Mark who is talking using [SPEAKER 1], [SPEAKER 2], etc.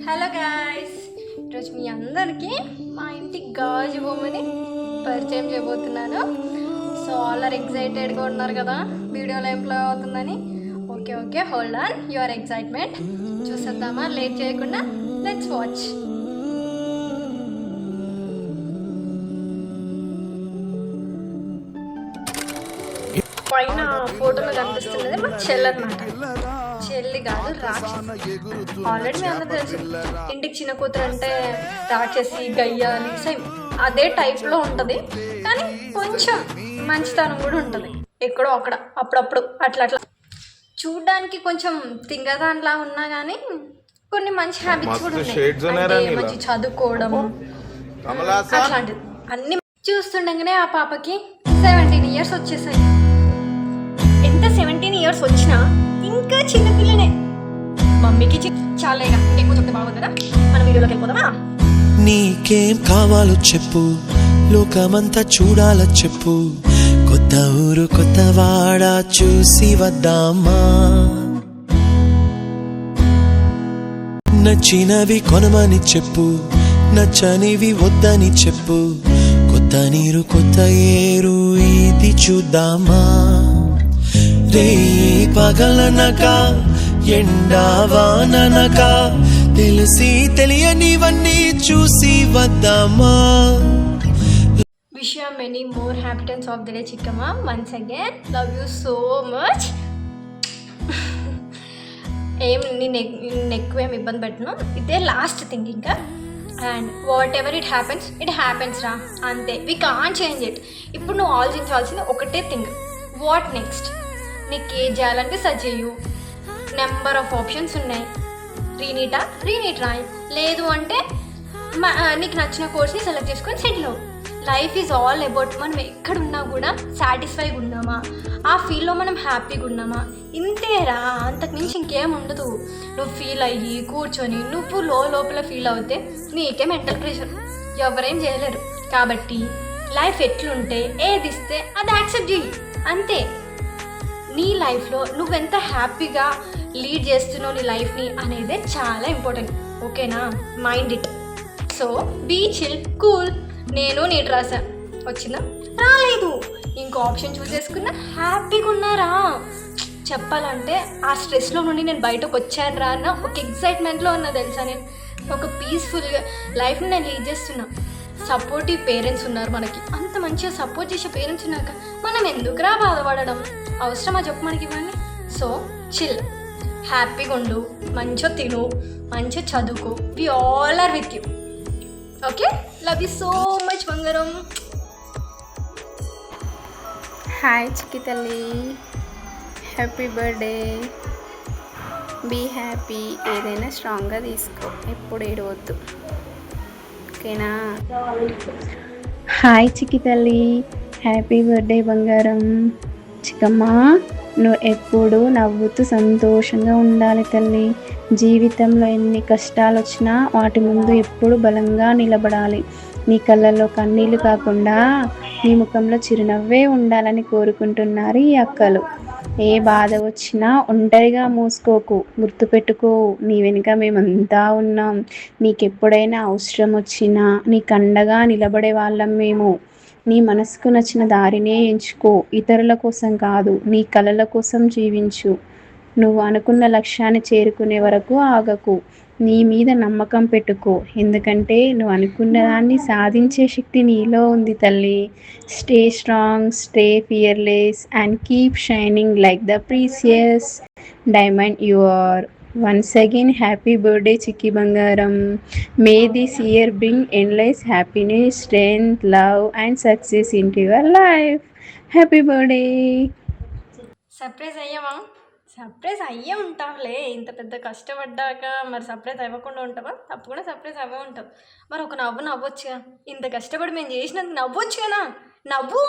[SPEAKER 1] Hello guys, ఈరోజు మీ అందరికీ మా ఇంటి గాజు బొమ్మని పరిచయం చేయబోతున్నాను. సో ఆల్ ఆర్ ఎక్సైటెడ్గా ఉన్నారు కదా వీడియోలో ఏం ప్లే అవుతుందని. Okay hold on your excitement. చూసేద్దామా లేట్ చేయకుండా? Let's watch. పైన ఫోటోలో కనిపిస్తున్నది మా చెల్లి అనమాట. చెల్లి కాదు, రాక్షసి. ఆల్రెడీ మీ అందరూ తెలుసు, ఇంటికి చిన్న కూతురు అంటే రాక్షసి, గయ్యాలి, సేమ్ అదే టైప్లో ఉంటుంది. కానీ కొంచెం మంచితనం కూడా ఉంటుంది ఎక్కడో అక్కడ, అప్పుడప్పుడు అట్లా చూడ్డానికి కొంచెం తింగదానిలా ఉన్నా కానీ కొన్ని మంచి హ్యాబిట్స్ కూడా ఉన్నాయి. మంచి చదువుకోవడం అట్లాంటిది అన్ని చూస్తుండగానే ఆ పాపకి 17 years వచ్చేసాయి. ఎంత 17 years వచ్చినా ఇంకా చిన్నపిల్లనే. మమ్మీకి చాలా ఎక్కువ చెప్తే బాగుంది కదా. మన వీడియోలోకి వెళ్ళిపోదామా?
[SPEAKER 2] నీకేం కావాలో చెప్పు, లోకమంతా చూడాలో చెప్పు, కొత్త ఊరు కొత్త వాడ చూసి వద్దామా, నచ్చినవి కొనమని చెప్పు, నచ్చనివి వద్దని చెప్పు, కొత్త నీరు కొత్త ఏరు ఇది చూద్దామా, రే పగలనక ఎండావాననక తెలిసి తెలియనివన్నీ చూసి వద్దామా.
[SPEAKER 1] Wish you many more happy times of the day, Chikkama. Once again, love you so much. నేను ఎక్కువ ఏమి ఇబ్బంది పెట్టను, ఇదే లాస్ట్ థింగ్ ఇంకా. And what ever it happens రా, అంతే. We can't change it. ఇప్పుడు నువ్వు ఆలోచించాల్సింది ఒకటే థింగ్, వాట్ నెక్స్ట్. నీకు ఏం చేయాలంటే సర్చ్ చేయు, నెంబర్ ఆఫ్ ఆప్షన్స్ ఉన్నాయి. రీనీట్ రాయి, లేదు అంటే నీకు నచ్చిన కోర్స్ని సెలెక్ట్ చేసుకొని సెటిల్ అవ్వు. లైఫ్ ఈజ్ ఆల్ అబౌట్ మనం ఎక్కడున్నా కూడా సాటిస్ఫైగా ఉన్నామా, ఆ ఫీల్లో మనం హ్యాపీగా ఉన్నామా, ఇంతేరా. అంతకుమించి ఇంకేం ఉండదు. నువ్వు ఫీల్ అయ్యి కూర్చొని నువ్వు లోపల ఫీల్ అవుతే నీకే మెంటల్ ప్రెషర్, ఎవరేం చేయలేరు. కాబట్టి లైఫ్ ఎట్లుంటే ఏది ఇస్తే అది యాక్సెప్ట్ చేయి, అంతే. నీ లైఫ్లో నువ్వెంత హ్యాపీగా లీడ్ చేస్తున్నావు నీ లైఫ్ని అనేదే చాలా ఇంపార్టెంట్. ఓకేనా? Mind it. So be chill, cool. నేను నీట్ రాసా, వచ్చిందా? రాలేదు. ఇంకో ఆప్షన్ చూస్ చేసుకున్నా, హ్యాపీగా ఉన్నారా. చెప్పాలంటే ఆ స్ట్రెస్లో నుండి నేను బయటకు వచ్చాను రా అన్న ఒక ఎక్సైట్మెంట్లో ఉన్నా తెలుసా. నేను ఒక పీస్ఫుల్గా లైఫ్ని నేను లీడ్ చేస్తున్నా. సపోర్టివ్ పేరెంట్స్ ఉన్నారు మనకి, అంత మంచిగా సపోర్ట్ చేసే పేరెంట్స్ ఉన్నాక మనం ఎందుకురా బాధపడడం? అవసరమా చెప్పు మనకి ఇవన్నీ? సో చిల్, హ్యాపీగా ఉండు, మంచిగా తిను, మంచిగా చదువుకో. We all are with you. Okay, love you so much బంగారం.
[SPEAKER 3] హాయ్ చిక్కి తల్లి, హ్యాపీ బర్త్డే. Be happy. ఏదైనా స్ట్రాంగ్గా తీసుకో, ఎప్పుడు ఏడవద్దు, ఓకేనా? హాయ్ చిక్కి తల్లి, హ్యాపీ బర్త్డే బంగారం. చిక్కమ్మ, నువ్వు ఎప్పుడు నవ్వుతూ సంతోషంగా ఉండాలి తల్లి. జీవితంలో ఎన్ని కష్టాలు వచ్చినా వాటి ముందు ఎప్పుడు బలంగా నిలబడాలి. నీ కళ్ళల్లో కన్నీళ్ళు కాకుండా నీ ముఖంలో చిరునవ్వే ఉండాలని కోరుకుంటున్నారు ఈ అక్కలు. ఏ బాధ వచ్చినా ఒంటరిగా మూసుకోకు, గుర్తుపెట్టుకో, నీ వెనుక మేమంతా ఉన్నాం. నీకెప్పుడైనా అవసరం వచ్చినా నీకు అండగా నిలబడే వాళ్ళం మేము. నీ మనసుకు నచ్చిన దారినే ఎంచుకో, ఇతరుల కోసం కాదు, నీ కలల కోసం జీవించు. నువ్వు అనుకున్న లక్ష్యాన్ని చేరుకునే వరకు ఆగకు, నీ మీద నమ్మకం పెట్టుకో, ఎందుకంటే నువ్వు అనుకున్న దాన్ని సాధించే శక్తి నీలో ఉంది తల్లి. Stay strong, stay fearless and keep shining like the precious diamond you are. Once again, happy birthday Chikki Bangaram. May this year bring endless happiness, strength, love and success into your life. Happy birthday.
[SPEAKER 1] Surprise అయ్యామా? Surprise అయ్యే ఉంటావులే. ఇంత పెద్ద కష్టపడ్డాక మరి surprise అవ్వకుండా ఉంటావా? తప్పకుండా surprise అవ్వే ఉంటావు. మరి ఒక నవ్వు నవ్వొచ్చుగా. ఇంత కష్టపడి మేము చేసినందుకు నవ్వొచ్చు కదా, నవ్వు.